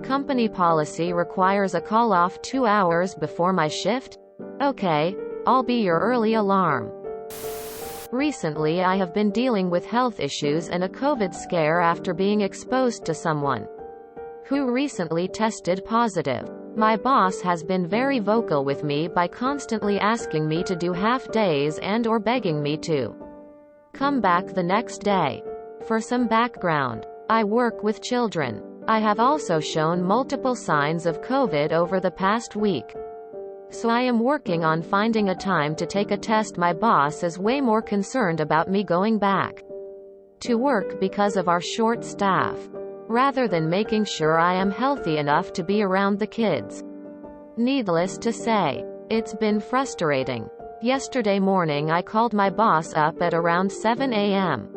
Company policy requires a call-off 2 hours before my shift? Okay, I'll be your early alarm. Recently I have been dealing with health issues and a COVID scare after being exposed to someone who recently tested positive. My boss has been very vocal with me by constantly asking me to do half days and/or begging me to come back the next day. For some background, I work with children. I have also shown multiple signs of COVID over the past week. So I am working on finding a time to take a test. My boss is way more concerned about me going back to work because of our short staff, rather than making sure I am healthy enough to be around the kids. Needless to say, it's been frustrating. Yesterday morning I called my boss up at around 7 a.m.,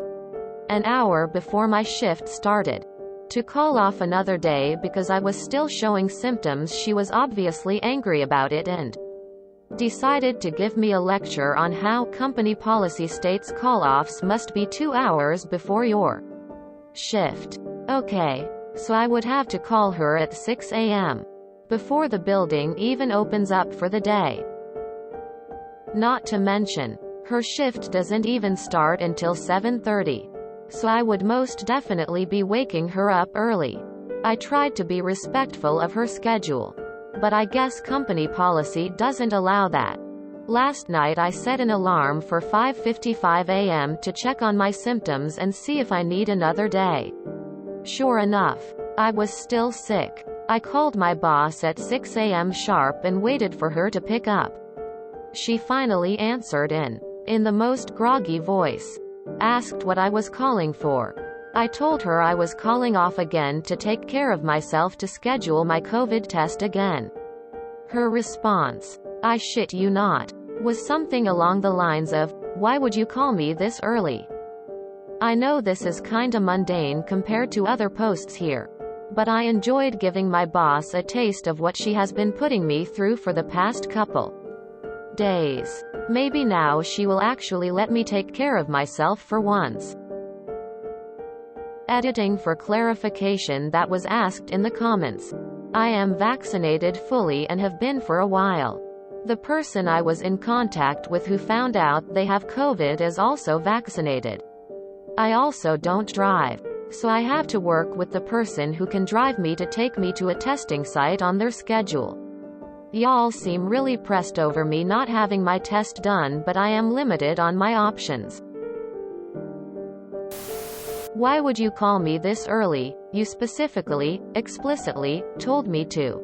an hour before my shift started, to call off another day because I was still showing symptoms. She was obviously angry about it and decided to give me a lecture on how company policy states call-offs must be 2 hours before your shift. Okay, so I would have to call her at 6 a.m. before the building even opens up for the day. Not to mention, her shift doesn't even start until 7:30. So I would most definitely be waking her up early. I tried to be respectful of her schedule, but I guess company policy doesn't allow that. Last night I set an alarm for 5:55 a.m. to check on my symptoms and see if I need another day. Sure enough, I was still sick. I called my boss at 6 a.m. sharp and waited for her to pick up. She finally answered in the most groggy voice. Asked what I was calling for. I told her I was calling off again to take care of myself to schedule my COVID test again. Her response, "I shit you not," was something along the lines of, "Why would you call me this early?" I know this is kinda mundane compared to other posts here, but I enjoyed giving my boss a taste of what she has been putting me through for the past couple days. Maybe now she will actually let me take care of myself for once. Editing for clarification that was asked in the comments. I am vaccinated fully and have been for a while. The person I was in contact with who found out they have COVID is also vaccinated. I also don't drive, so I have to work with the person who can drive me to take me to a testing site on their schedule. Y'all seem really pressed over me not having my test done, but I am limited on my options. Why would you call me this early? You specifically, explicitly, told me to.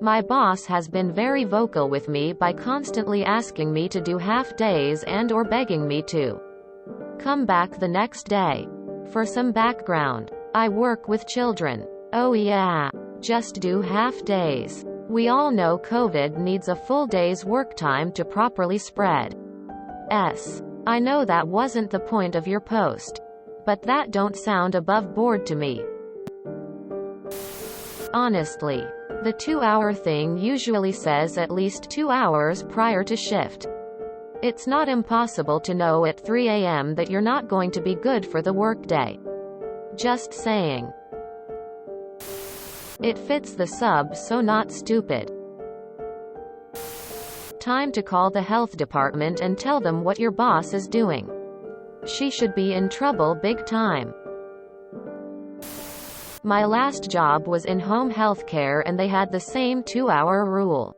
My boss has been very vocal with me by constantly asking me to do half days and/or begging me to come back the next day. For some background, I work with children. Oh yeah. Just do half days. We all know COVID needs a full day's work time to properly spread. I know that wasn't the point of your post, but that don't sound above board to me. Honestly, the 2-hour thing usually says at least 2 hours prior to shift. It's not impossible to know at 3 a.m. that you're not going to be good for the workday. Just saying. It fits the sub, so not stupid. Time to call the health department and tell them what your boss is doing. She should be in trouble big time. My last job was in home healthcare and they had the same 2-hour rule.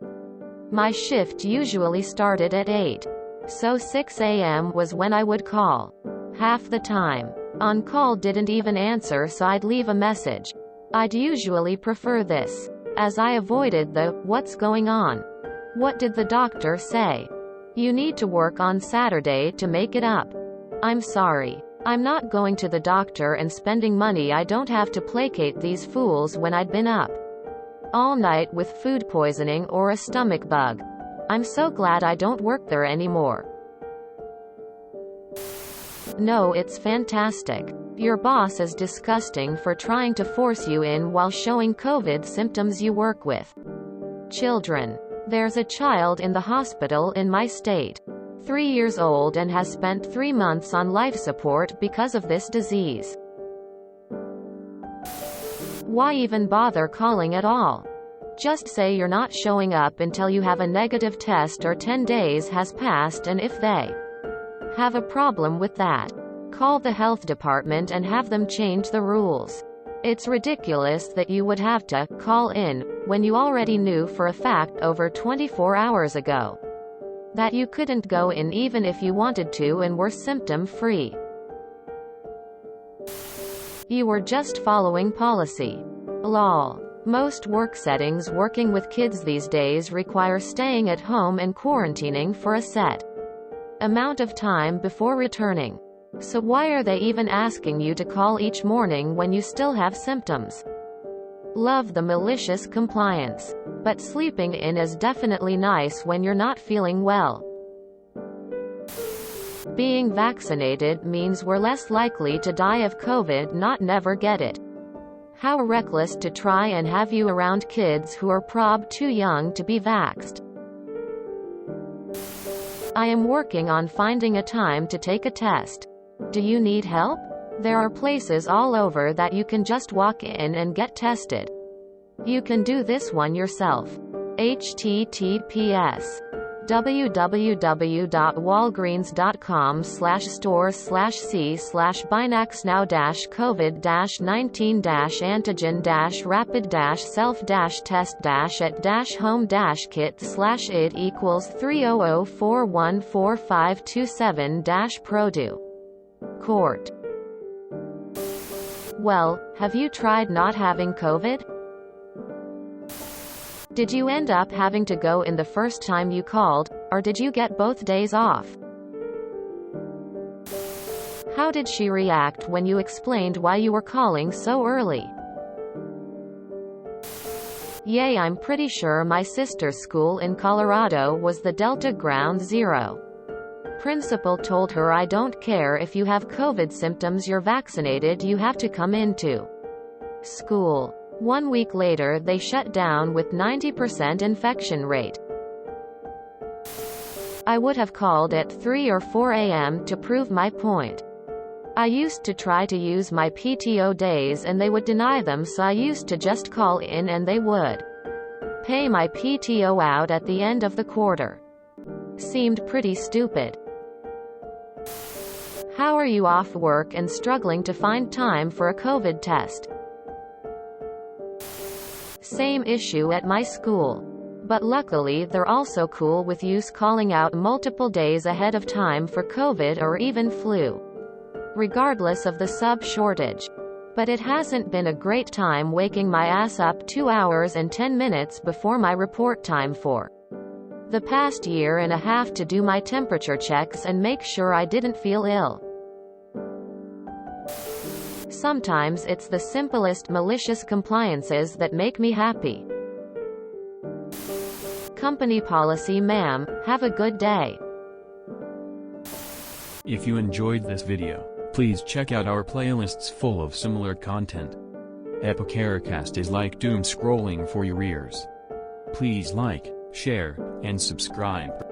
My shift usually started at 8. So 6 a.m. was when I would call. Half the time, on call didn't even answer, so I'd leave a message. I'd usually prefer this, as I avoided the, "What's going on? What did the doctor say? You need to work on Saturday to make it up. I'm sorry. I'm not going to the doctor and spending money I don't have to placate these fools when I'd been up all night with food poisoning or a stomach bug. I'm so glad I don't work there anymore." No, it's fantastic. Your boss is disgusting for trying to force you in while showing COVID symptoms you work with children. There's a child in the hospital in my state, 3 years old, and has spent 3 months on life support because of this disease. Why even bother calling at all? Just say you're not showing up until you have a negative test or 10 days has passed, and if they have a problem with that, call the health department and have them change the rules. It's ridiculous that you would have to call in when you already knew for a fact over 24 hours ago that you couldn't go in even if you wanted to and were symptom-free. You were just following policy. Lol. Most work settings working with kids these days require staying at home and quarantining for a set amount of time before returning. So why are they even asking you to call each morning when you still have symptoms? Love the malicious compliance. But sleeping in is definitely nice when you're not feeling well. Being vaccinated means we're less likely to die of COVID, not never get it. How reckless to try and have you around kids who are prob too young to be vaxxed. I am working on finding a time to take a test. Do you need help? There are places all over that you can just walk in and get tested. You can do this one yourself. https www.walgreens.com/store/c/binax-now-covid-self-test-at-home-kit/id=3004527-produ. Court. Well, have you tried not having COVID? Did you end up having to go in the first time you called, or did you get both days off? How did she react when you explained why you were calling so early? Yay, I'm pretty sure my sister's school in Colorado was the Delta Ground Zero. Principal told her, I don't care if you have COVID symptoms, you're vaccinated, you have to come into school. 1 week later they shut down with 90% infection rate. I would have called at 3 or 4 a.m. to prove my point. I used to try to use my PTO days and they would deny them, so I used to just call in and they would pay my PTO out at the end of the quarter. Seemed pretty stupid. How are you off work and struggling to find time for a COVID test? Same issue at my school. But luckily they're also cool with use calling out multiple days ahead of time for COVID or even flu, regardless of the sub shortage. But it hasn't been a great time waking my ass up 2 hours and 10 minutes before my report time for the past year and a half to do my temperature checks and make sure I didn't feel ill. Sometimes it's the simplest malicious compliances that make me happy. Company policy, ma'am. Have a good day. If you enjoyed this video, please check out our playlists full of similar content. Epicaricast is like doom scrolling for your ears. Please like, share, and subscribe.